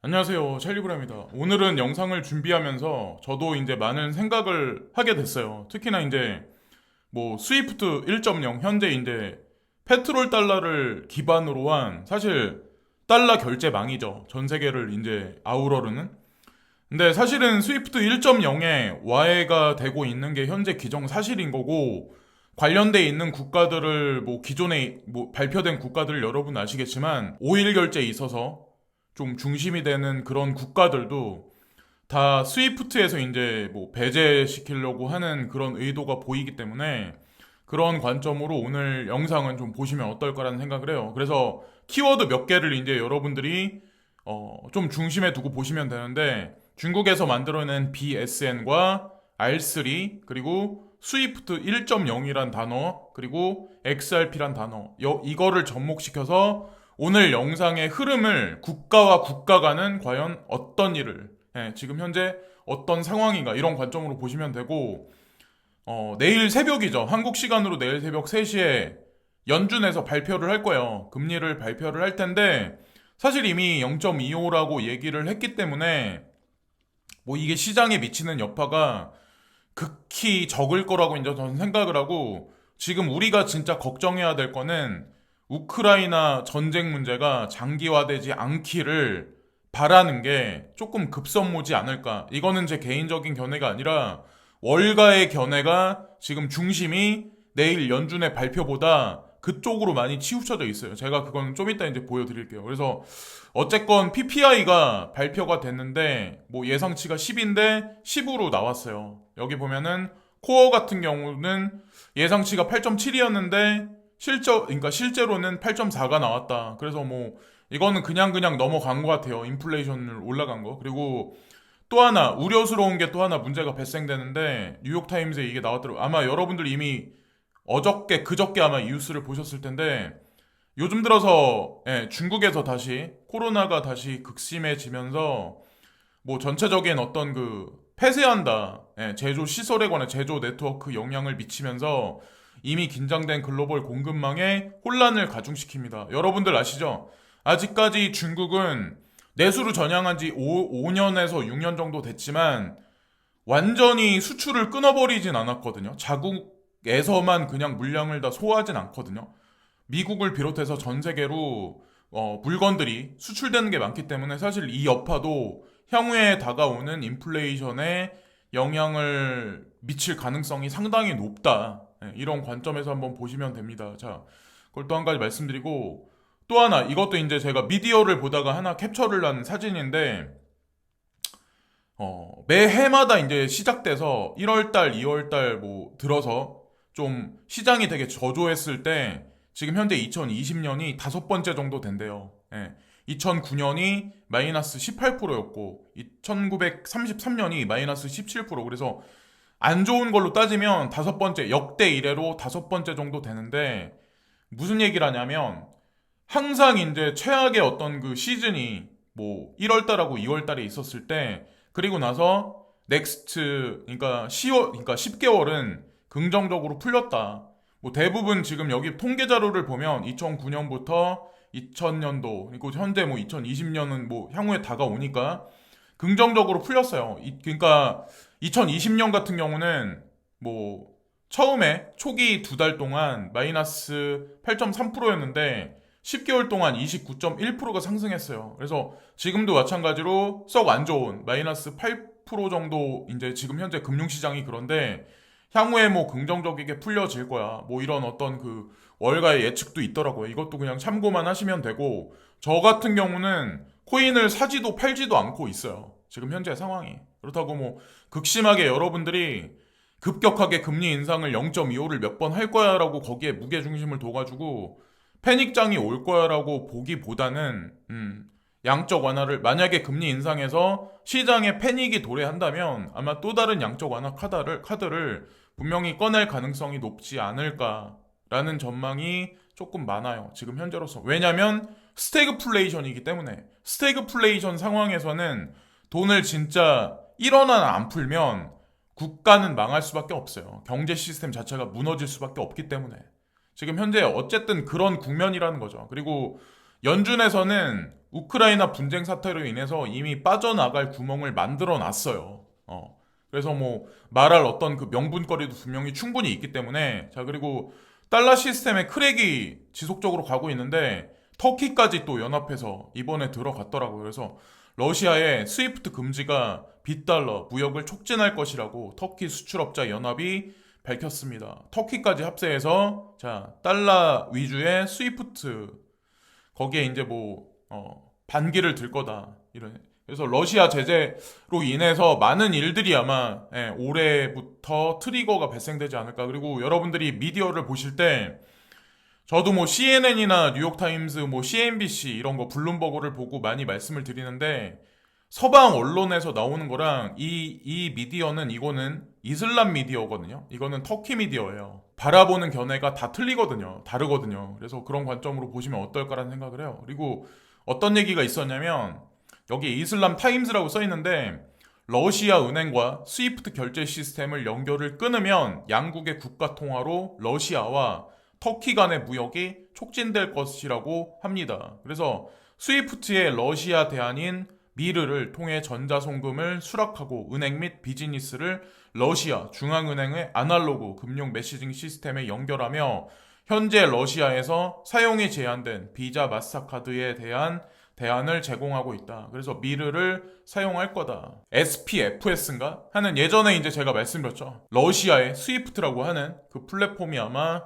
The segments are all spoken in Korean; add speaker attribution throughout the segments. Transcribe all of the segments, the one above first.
Speaker 1: 안녕하세요. 찰리브라입니다. 오늘은 영상을 준비하면서 저도 이제 많은 생각을 하게 됐어요. 특히나 이제 뭐 스위프트 1.0 현재 이제 페트롤 달러를 기반으로 한 사실 달러 결제망이죠. 전 세계를 이제 아우러르는. 근데 사실은 스위프트 1.0에 와해가 되고 있는 게 현재 기정사실인 거고 관련돼 있는 국가들을 뭐 기존에 뭐 발표된 국가들 여러분 아시겠지만 5일 결제에 있어서 좀 중심이 되는 그런 국가들도 다 스위프트에서 이제 뭐 배제시키려고 하는 그런 의도가 보이기 때문에 그런 관점으로 오늘 영상은 좀 보시면 어떨까라는 생각을 해요. 그래서 키워드 몇 개를 이제 여러분들이 좀 중심에 두고 보시면 되는데 중국에서 만들어낸 BSN과 R3 그리고 스위프트 1.0이란 단어 그리고 XRP란 단어 이거를 접목시켜서 오늘 영상의 흐름을 국가와 국가 간은 과연 어떤 일을 지금 현재 어떤 상황인가 이런 관점으로 보시면 되고 내일 새벽이죠. 한국 시간으로 내일 새벽 3시에 연준에서 발표를 할 거예요. 금리를 발표를 할 텐데 사실 이미 0.25라고 얘기를 했기 때문에 뭐 이게 시장에 미치는 여파가 극히 적을 거라고 이제 저는 생각을 하고 지금 우리가 진짜 걱정해야 될 거는 우크라이나 전쟁 문제가 장기화되지 않기를 바라는 게 조금 급선무지 않을까. 이거는 제 개인적인 견해가 아니라 월가의 견해가 지금 중심이 내일 연준의 발표보다 그쪽으로 많이 치우쳐져 있어요. 제가 그건 좀 이따 이제 보여드릴게요. 그래서 어쨌건 PPI가 발표가 됐는데 뭐 예상치가 10인데 10으로 나왔어요. 여기 보면은 코어 같은 경우는 예상치가 8.7이었는데 그러니까 실제로는 8.4가 나왔다. 그래서 뭐 이거는 그냥 넘어간 것 같아요. 인플레이션을 올라간 거. 그리고 또 하나 우려스러운 게 또 하나 문제가 발생되는데 뉴욕 타임즈에 이게 나왔더라고요. 아마 여러분들 이미 어저께 그저께 아마 이 뉴스를 보셨을 텐데 요즘 들어서 중국에서 다시 코로나가 다시 극심해지면서 뭐 전체적인 어떤 그 폐쇄한다 제조 시설에 관한 제조 네트워크 영향을 미치면서 이미 긴장된 글로벌 공급망에 혼란을 가중시킵니다. 여러분들 아시죠? 아직까지 중국은 내수를 전향한 지 5년에서 6년 정도 됐지만 완전히 수출을 끊어버리진 않았거든요. 자국에서만 그냥 물량을 다 소화하진 않거든요. 미국을 비롯해서 전 세계로 물건들이 수출되는 게 많기 때문에 사실 이 여파도 향후에 다가오는 인플레이션에 영향을 미칠 가능성이 상당히 높다. 이런 관점에서 한번 보시면 됩니다. 자, 그걸 또 한 가지 말씀드리고 또 하나 이것도 이제 제가 미디어를 보다가 하나 캡처를 한 사진인데 매해마다 이제 시작돼서 1월달, 2월달 뭐 들어서 좀 시장이 되게 저조했을 때 지금 현재 2020년이 다섯 번째 정도 된대요. 2009년이 마이너스 18%였고 1933년이 마이너스 17% 그래서 안 좋은 걸로 따지면 다섯 번째 역대 이래로 다섯 번째 정도 되는데 무슨 얘기를 하냐면 항상 이제 최악의 어떤 그 시즌이 뭐 1월달하고 2월달에 있었을 때 그리고 나서 넥스트 그러니까 10월 그러니까 10개월은 긍정적으로 풀렸다. 뭐 대부분 지금 여기 통계 자료를 보면 2009년부터 2000년도 그리고 현재 뭐 2020년은 뭐 향후에 다가오니까 긍정적으로 풀렸어요. 그러니까 2020년 같은 경우는 뭐 처음에 초기 두 달 동안 마이너스 8.3%였는데 10개월 동안 29.1%가 상승했어요. 그래서 지금도 마찬가지로 썩 안 좋은 마이너스 8% 정도 이제 지금 현재 금융시장이 그런데 향후에 뭐 긍정적이게 풀려질 거야. 뭐 이런 어떤 그 월가의 예측도 있더라고요. 이것도 그냥 참고만 하시면 되고 저 같은 경우는 코인을 사지도 팔지도 않고 있어요. 지금 현재 상황이. 그렇다고 뭐 극심하게 여러분들이 급격하게 금리 인상을 0.25를 몇 번 할 거야라고 거기에 무게중심을 둬가지고 패닉장이 올 거야라고 보기보다는 양적 완화를 만약에 금리 인상에서 시장에 패닉이 도래한다면 아마 또 다른 양적 완화 카드를 분명히 꺼낼 가능성이 높지 않을까라는 전망이 조금 많아요. 지금 현재로서. 왜냐면 스태그플레이션이기 때문에 스태그플레이션 상황에서는 돈을 진짜 1원 하나 안 풀면 국가는 망할 수밖에 없어요. 경제 시스템 자체가 무너질 수밖에 없기 때문에. 지금 현재 어쨌든 그런 국면이라는 거죠. 그리고 연준에서는 우크라이나 분쟁 사태로 인해서 이미 빠져나갈 구멍을 만들어 놨어요. 그래서 뭐 말할 어떤 그 명분거리도 분명히 충분히 있기 때문에. 자, 그리고 달러 시스템의 크랙이 지속적으로 가고 있는데 터키까지 또 연합해서 이번에 들어갔더라고요. 그래서 러시아의 스위프트 금지가 빗달러 무역을 촉진할 것이라고 터키 수출업자 연합이 밝혔습니다. 터키까지 합세해서 자, 달러 위주의 스위프트 거기에 이제 뭐 반기를 들 거다. 이런. 그래서 러시아 제재로 인해서 많은 일들이 아마 올해부터 트리거가 발생되지 않을까. 그리고 여러분들이 미디어를 보실 때 저도 뭐 CNN이나 뉴욕타임스, 뭐 CNBC 이런 거 블룸버그를 보고 많이 말씀을 드리는데 서방 언론에서 나오는 거랑 이 미디어는 이거는 이슬람 미디어거든요. 이거는 터키 미디어예요. 바라보는 견해가 다 틀리거든요. 다르거든요. 그래서 그런 관점으로 보시면 어떨까라는 생각을 해요. 그리고 어떤 얘기가 있었냐면 여기 이슬람 타임스라고 써 있는데 러시아 은행과 스위프트 결제 시스템을 연결을 끊으면 양국의 국가 통화로 러시아와 터키 간의 무역이 촉진될 것이라고 합니다. 그래서 스위프트의 러시아 대안인 미르를 통해 전자송금을 수락하고 은행 및 비즈니스를 러시아 중앙은행의 아날로그 금융 메시징 시스템에 연결하며 현재 러시아에서 사용이 제한된 비자 마스터카드에 대한 대안을 제공하고 있다. 그래서 미르를 사용할 거다. SPFS인가? 하는 예전에 이제 제가 말씀드렸죠. 러시아의 스위프트라고 하는 그 플랫폼이 아마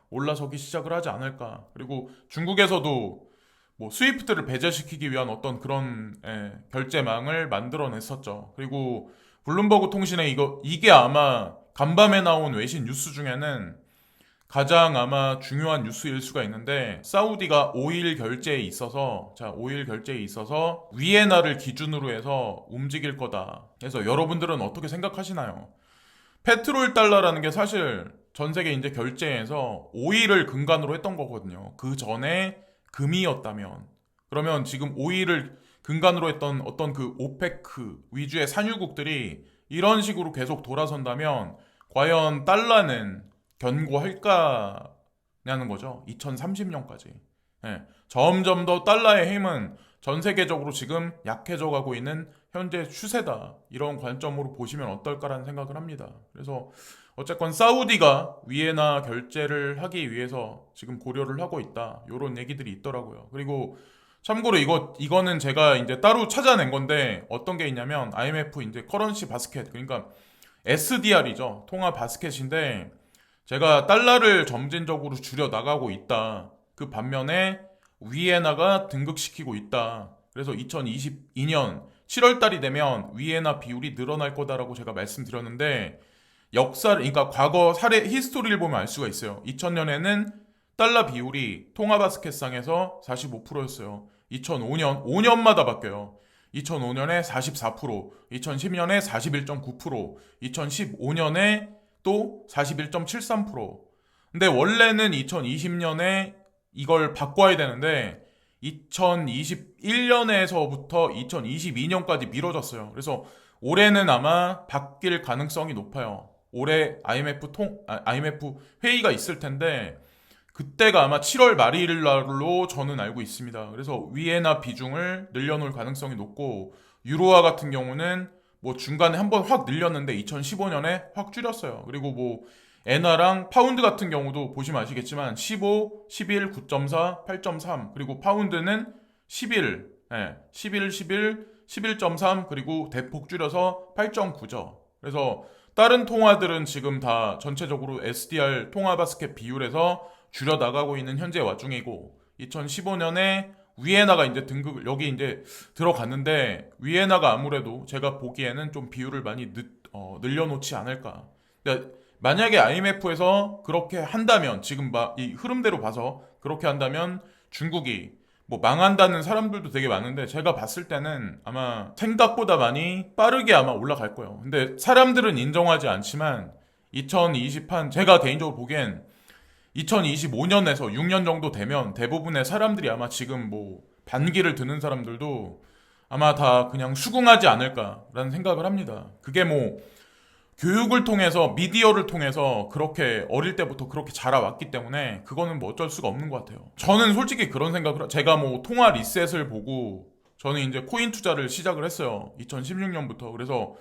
Speaker 1: 올라서기 시작을 하지 않을까. 그리고 중국에서도 뭐 스위프트를 배제시키기 위한 어떤 그런 결제망을 만들어냈었죠. 그리고 블룸버그 통신에 이게 아마 간밤에 나온 외신 뉴스 중에는 가장 아마 중요한 뉴스일 수가 있는데 사우디가 오일 결제에 있어서 위에나를 기준으로 해서 움직일 거다. 그래서 여러분들은 어떻게 생각하시나요? 페트롤 달러라는 게 사실 전 세계 이제 결제에서 오일을 근간으로 했던 거거든요. 그 전에 금이었다면 그러면 지금 오일을 근간으로 했던 어떤 그 오페크 위주의 산유국들이 이런 식으로 계속 돌아선다면 과연 달러는 견고할까냐는 거죠. 2030년까지. 점점 더 달러의 힘은 전 세계적으로 지금 약해져 가고 있는 현재 추세다. 이런 관점으로 보시면 어떨까라는 생각을 합니다. 그래서 어쨌건 사우디가 위에나 결제를 하기 위해서 지금 고려를 하고 있다. 이런 얘기들이 있더라고요. 그리고 참고로 이거는 제가 이제 따로 찾아낸 건데 어떤 게 있냐면 IMF 이제 커런시 바스켓 그러니까 SDR이죠. 통화 바스켓인데 제가 달러를 점진적으로 줄여 나가고 있다. 그 반면에 위에나가 등극시키고 있다. 그래서 2022년 7월 달이 되면 위에나 비율이 늘어날 거다라고 제가 말씀드렸는데 그러니까 과거 사례 히스토리를 보면 알 수가 있어요. 2000년에는 달러 비율이 통화바스켓상에서 45%였어요. 2005년, 5년마다 바뀌어요. 2005년에 44%, 2010년에 41.9%, 2015년에 또 41.73%. 근데 원래는 2020년에 이걸 바꿔야 되는데 2021년에서부터 2022년까지 미뤄졌어요. 그래서 올해는 아마 바뀔 가능성이 높아요. 올해 IMF 회의가 있을 텐데 그때가 아마 7월 말일날로 저는 알고 있습니다. 그래서 위에나 비중을 늘려놓을 가능성이 높고 유로화 같은 경우는 뭐 중간에 한번 확 늘렸는데 2015년에 확 줄였어요. 그리고 뭐 엔화랑 파운드 같은 경우도 보시면 아시겠지만 15, 11, 9.4, 8.3 그리고 파운드는 11, 11.3 그리고 대폭 줄여서 8.9죠. 그래서 다른 통화들은 지금 다 전체적으로 SDR 통화 바스켓 비율에서 줄여 나가고 있는 현재 와중이고 2015년에 위에나가 이제 여기 이제 들어갔는데 위에나가 아무래도 제가 보기에는 좀 비율을 많이 늘려놓지 않을까. 그러니까 만약에 IMF에서 그렇게 한다면 지금 이 흐름대로 봐서 그렇게 한다면 중국이 뭐 망한다는 사람들도 되게 많은데 제가 봤을 때는 아마 생각보다 많이 빠르게 아마 올라갈 거예요. 근데 사람들은 인정하지 않지만 제가 개인적으로 보기엔 2025년에서 6년 정도 되면 대부분의 사람들이 아마 지금 뭐 반기를 드는 사람들도 아마 다 그냥 수긍하지 않을까라는 생각을 합니다. 그게 뭐 교육을 통해서 미디어를 통해서 그렇게 어릴 때부터 그렇게 자라왔기 때문에 그거는 뭐 어쩔 수가 없는 것 같아요. 저는 솔직히 그런 생각을 제가 뭐 통화 리셋을 보고 저는 이제 코인 투자를 시작을 했어요. 2016년부터. 그래서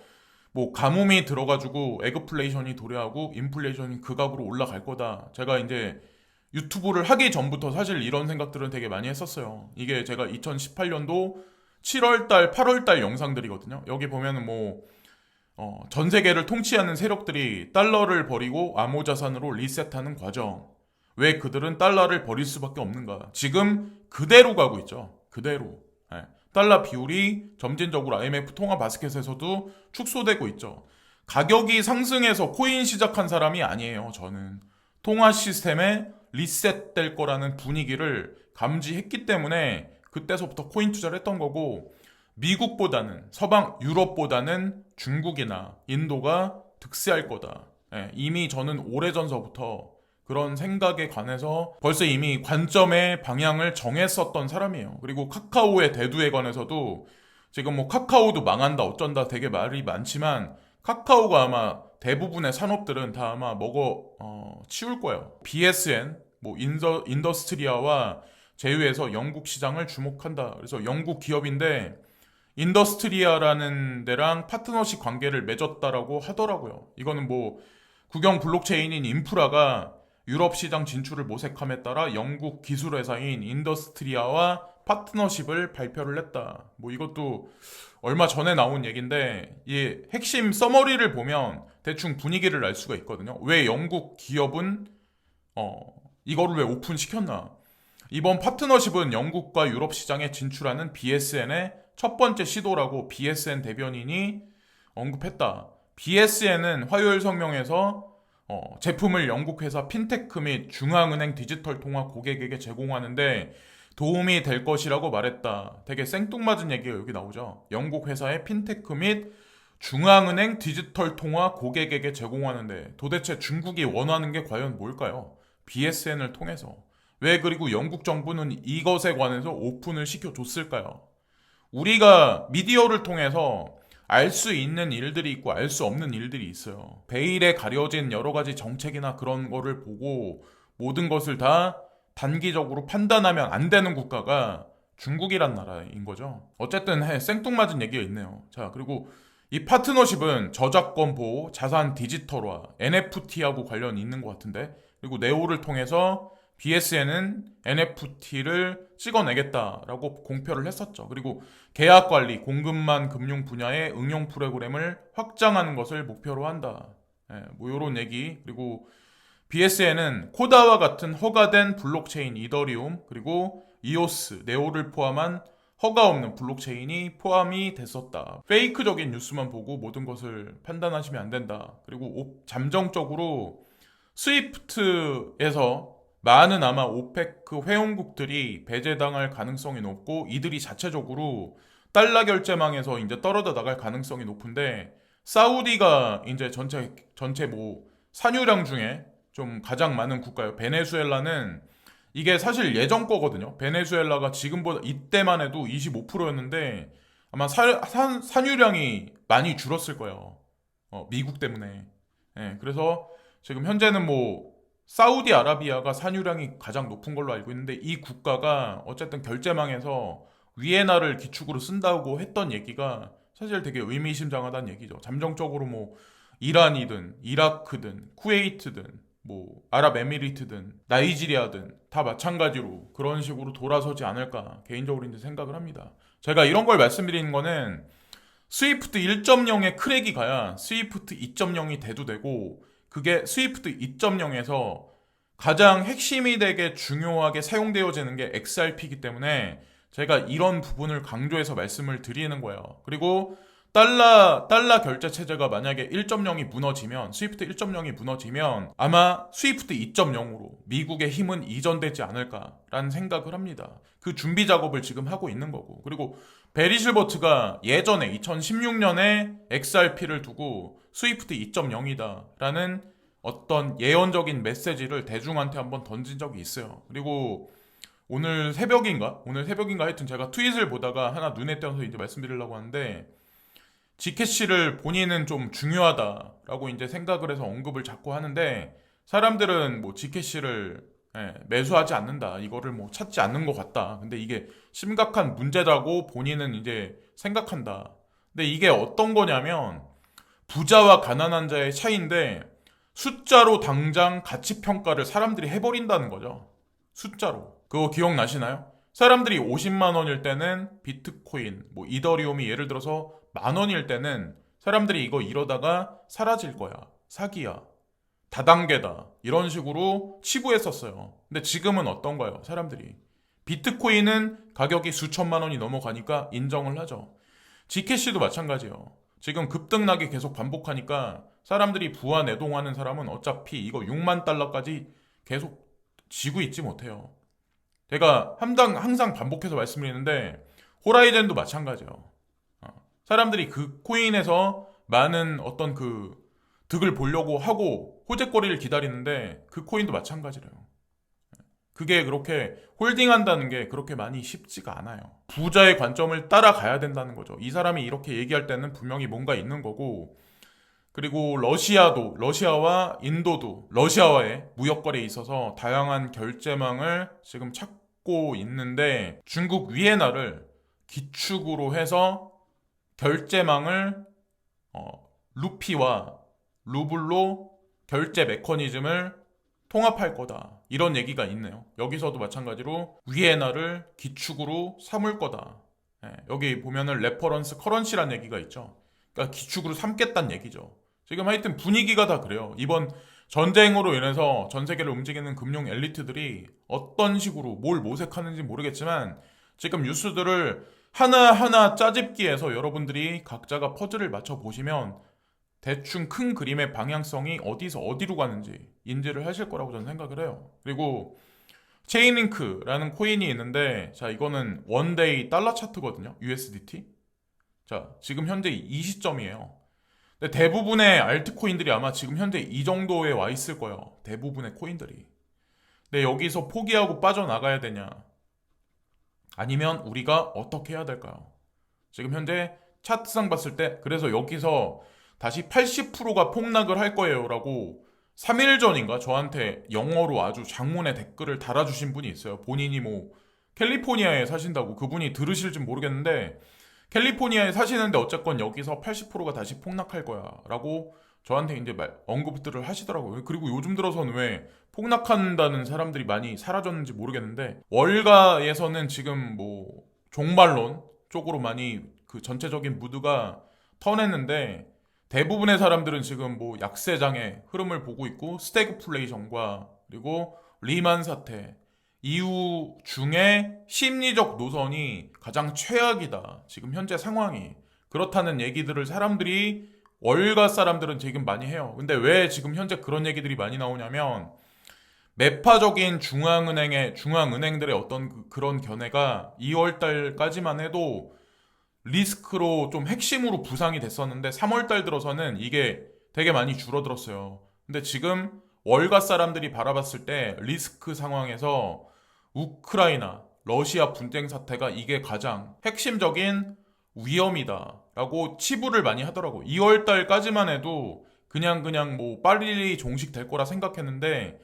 Speaker 1: 뭐 가뭄이 들어가지고 에그플레이션이 도래하고 인플레이션이 극악으로 올라갈 거다. 제가 이제 유튜브를 하기 전부터 사실 이런 생각들은 되게 많이 했었어요. 이게 제가 2018년도 7월달, 8월달 영상들이거든요. 여기 보면은 뭐 전 세계를 통치하는 세력들이 달러를 버리고 암호자산으로 리셋하는 과정. 왜 그들은 달러를 버릴 수밖에 없는가? 지금 그대로 가고 있죠. 그대로. 예. 달러 비율이 점진적으로 IMF 통화 바스켓에서도 축소되고 있죠. 가격이 상승해서 코인 시작한 사람이 아니에요. 저는 통화 시스템에 리셋될 거라는 분위기를 감지했기 때문에 그때서부터 코인 투자를 했던 거고, 미국보다는 서방 유럽보다는 중국이나 인도가 득세할 거다. 예, 이미 저는 오래전서부터 그런 생각에 관해서 벌써 이미 관점의 방향을 정했었던 사람이에요. 그리고 카카오의 대두에 관해서도 지금 뭐 카카오도 망한다 어쩐다 되게 말이 많지만 카카오가 아마 대부분의 산업들은 다 아마 치울 거예요. BSN, 뭐 인더스트리아와 제휴해서 영국 시장을 주목한다. 그래서 영국 기업인데 인더스트리아라는 데랑 파트너십 관계를 맺었다라고 하더라고요. 이거는 뭐 국영 블록체인인 인프라가 유럽 시장 진출을 모색함에 따라 영국 기술 회사인 인더스트리아와 파트너십을 발표를 했다. 뭐 이것도 얼마 전에 나온 얘기인데 이 핵심 서머리를 보면 대충 분위기를 알 수가 있거든요. 왜 영국 기업은 이거를 왜 오픈시켰나? 이번 파트너십은 영국과 유럽 시장에 진출하는 BSN의 첫 번째 시도라고 BSN 대변인이 언급했다. BSN은 화요일 성명에서 제품을 영국 회사 핀테크 및 중앙은행 디지털 통화 고객에게 제공하는데 도움이 될 것이라고 말했다. 되게 생뚱맞은 얘기가 여기 나오죠. 영국 회사의 핀테크 및 중앙은행 디지털 통화 고객에게 제공하는데 도대체 중국이 원하는 게 과연 뭘까요? BSN을 통해서. 왜 그리고 영국 정부는 이것에 관해서 오픈을 시켜줬을까요? 우리가 미디어를 통해서 알 수 있는 일들이 있고 알 수 없는 일들이 있어요. 베일에 가려진 여러 가지 정책이나 그런 거를 보고 모든 것을 다 단기적으로 판단하면 안 되는 국가가 중국이란 나라인 거죠. 어쨌든 생뚱맞은 얘기가 있네요. 자, 그리고 이 파트너십은 저작권 보호, 자산 디지털화, NFT하고 관련이 있는 것 같은데, 그리고 네오를 통해서 BSN은 NFT를 찍어내겠다라고 공표를 했었죠. 그리고 계약 관리, 공급망 금융 분야의 응용 프로그램을 확장하는 것을 목표로 한다. 뭐 이런 얘기. 그리고 BSN은 코다와 같은 허가된 블록체인 이더리움, 그리고 이오스, 네오를 포함한 허가 없는 블록체인이 포함이 됐었다. 페이크적인 뉴스만 보고 모든 것을 판단하시면 안 된다. 그리고 잠정적으로 스위프트에서 많은 아마 오페크 회원국들이 배제당할 가능성이 높고 이들이 자체적으로 달러 결제망에서 이제 떨어져 나갈 가능성이 높은데, 사우디가 이제 전체 뭐 산유량 중에 좀 가장 많은 국가예요. 베네수엘라는 이게 사실 예전 거거든요. 베네수엘라가 지금보다 이때만 해도 25%였는데 아마 산유량이 많이 줄었을 거예요. 미국 때문에. 그래서 지금 현재는 뭐 사우디아라비아가 산유량이 가장 높은 걸로 알고 있는데 이 국가가 어쨌든 결제망에서 위에나를 기축으로 쓴다고 했던 얘기가 사실 되게 의미심장하다는 얘기죠. 잠정적으로 뭐 이란이든 이라크든 쿠웨이트든 뭐 아랍에미리트든 나이지리아든 다 마찬가지로 그런 식으로 돌아서지 않을까 개인적으로 이제 생각을 합니다. 제가 이런 걸 말씀드리는 거는 스위프트 1.0의 크랙이 가야 스위프트 2.0이 돼도 되고, 그게 스위프트 2.0에서 가장 핵심이 되게 중요하게 사용되어지는 게 XRP이기 때문에 제가 이런 부분을 강조해서 말씀을 드리는 거예요. 그리고 달러 결제 체제가 만약에 1.0이 무너지면, 스위프트 1.0이 무너지면 아마 스위프트 2.0으로 미국의 힘은 이전되지 않을까라는 생각을 합니다. 그 준비 작업을 지금 하고 있는 거고, 그리고 베리 실버트가 예전에 2016년에 XRP를 두고 스위프트 2.0이다라는 어떤 예언적인 메시지를 대중한테 한번 던진 적이 있어요. 그리고 오늘 새벽인가 하여튼 제가 트윗을 보다가 하나 눈에 띄어서 이제 말씀드리려고 하는데, 지캐시를 본인은 좀 중요하다라고 이제 생각을 해서 언급을 자꾸 하는데 사람들은 뭐 지캐시를 매수하지 않는다. 이거를 뭐 찾지 않는 것 같다. 근데 이게 심각한 문제라고 본인은 이제 생각한다. 근데 이게 어떤 거냐면 부자와 가난한 자의 차이인데 숫자로 당장 가치 평가를 사람들이 해버린다는 거죠. 숫자로. 그거 기억나시나요? 사람들이 50만 원일 때는 비트코인, 뭐 이더리움이 예를 들어서 만 원일 때는 사람들이 이거 이러다가 사라질 거야. 사기야. 다단계다. 이런 식으로 치부했었어요. 근데 지금은 어떤가요? 사람들이. 비트코인은 가격이 수천만 원이 넘어가니까 인정을 하죠. 지캐시도 마찬가지예요. 지금 급등락이 계속 반복하니까 사람들이 부와 내동하는 사람은 어차피 이거 6만 달러까지 계속 지고 있지 못해요. 제가 항상 반복해서 말씀드리는데 호라이젠도 마찬가지예요. 사람들이 그 코인에서 많은 어떤 그 득을 보려고 하고 호재거리를 기다리는데 그 코인도 마찬가지래요. 그게 그렇게 홀딩한다는 게 그렇게 많이 쉽지가 않아요. 부자의 관점을 따라가야 된다는 거죠. 이 사람이 이렇게 얘기할 때는 분명히 뭔가 있는 거고, 그리고 러시아와 인도도 러시아와의 무역거래에 있어서 다양한 결제망을 지금 찾고 있는데 중국 위에나를 기축으로 해서 결제망을 루피와 루블로 결제 메커니즘을 통합할 거다. 이런 얘기가 있네요. 여기서도 마찬가지로 위에나를 기축으로 삼을 거다. 여기 보면은 레퍼런스 커런시란 얘기가 있죠. 그러니까 기축으로 삼겠다는 얘기죠. 지금 하여튼 분위기가 다 그래요. 이번 전쟁으로 인해서 전 세계를 움직이는 금융 엘리트들이 어떤 식으로 뭘 모색하는지 모르겠지만 지금 뉴스들을 하나하나 짜집기해서 여러분들이 각자가 퍼즐을 맞춰 보시면 대충 큰 그림의 방향성이 어디서 어디로 가는지 인지를 하실 거라고 저는 생각을 해요. 그리고 체인링크라는 코인이 있는데 자 이거는 원데이 달러 차트거든요. USDT. 자 지금 현재 이 시점이에요. 근데 대부분의 알트코인들이 아마 지금 현재 이 정도에 와 있을 거예요. 대부분의 코인들이. 근데 여기서 포기하고 빠져나가야 되냐? 아니면 우리가 어떻게 해야 될까요? 지금 현재 차트상 봤을 때 그래서 여기서 다시 80%가 폭락을 할 거예요 라고 3일 전인가 저한테 영어로 아주 장문의 댓글을 달아주신 분이 있어요. 본인이 뭐 캘리포니아에 사신다고 그분이 들으실지 모르겠는데 캘리포니아에 사시는데 어쨌건 여기서 80%가 다시 폭락할 거야 라고 저한테 이제 언급들을 하시더라고요. 그리고 요즘 들어서는 왜 폭락한다는 사람들이 많이 사라졌는지 모르겠는데 월가에서는 지금 뭐 종말론 쪽으로 많이 그 전체적인 무드가 턴했는데 대부분의 사람들은 지금 뭐 약세장의 흐름을 보고 있고 스태그플레이션과 그리고 리만 사태 이후 중에 심리적 노선이 가장 최악이다. 지금 현재 상황이 그렇다는 얘기들을 사람들이 월가 사람들은 지금 많이 해요. 근데 왜 지금 현재 그런 얘기들이 많이 나오냐면 매파적인 중앙은행들의 어떤 그런 견해가 2월 달까지만 해도 리스크로 좀 핵심으로 부상이 됐었는데 3월 달 들어서는 이게 되게 많이 줄어들었어요. 근데 지금 월가 사람들이 바라봤을 때 리스크 상황에서 우크라이나, 러시아 분쟁 사태가 이게 가장 핵심적인 위험이다라고 치부를 많이 하더라고. 2월 달까지만 해도 그냥 뭐 빨리 종식될 거라 생각했는데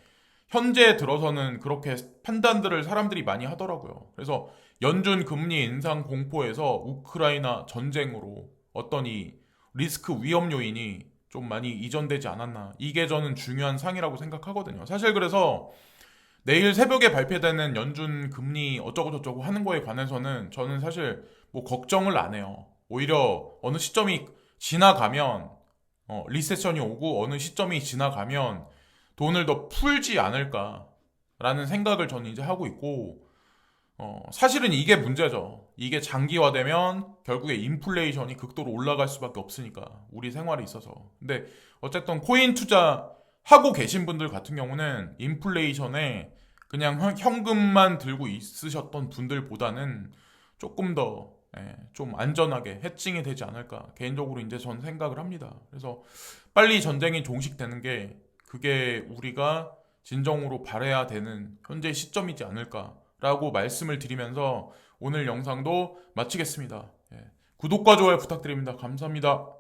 Speaker 1: 현재 들어서는 그렇게 판단들을 사람들이 많이 하더라고요. 그래서 연준 금리 인상 공포에서 우크라이나 전쟁으로 어떤 이 리스크 위험 요인이 좀 많이 이전되지 않았나. 이게 저는 중요한 상이라고 생각하거든요. 사실 그래서 내일 새벽에 발표되는 연준 금리 어쩌고저쩌고 하는 거에 관해서는 저는 사실 뭐 걱정을 안 해요. 오히려 어느 시점이 지나가면 리세션이 오고 어느 시점이 지나가면 돈을 더 풀지 않을까라는 생각을 저는 이제 하고 있고 사실은 이게 문제죠. 이게 장기화되면 결국에 인플레이션이 극도로 올라갈 수밖에 없으니까 우리 생활에 있어서. 근데 어쨌든 코인 투자 하고 계신 분들 같은 경우는 인플레이션에 그냥 현금만 들고 있으셨던 분들보다는 조금 더 좀 안전하게 해칭이 되지 않을까 개인적으로 이제 전 생각을 합니다. 그래서 빨리 전쟁이 종식되는 게 그게 우리가 진정으로 바라야 되는 현재 시점이지 않을까라고 말씀을 드리면서 오늘 영상도 마치겠습니다. 구독과 좋아요 부탁드립니다. 감사합니다.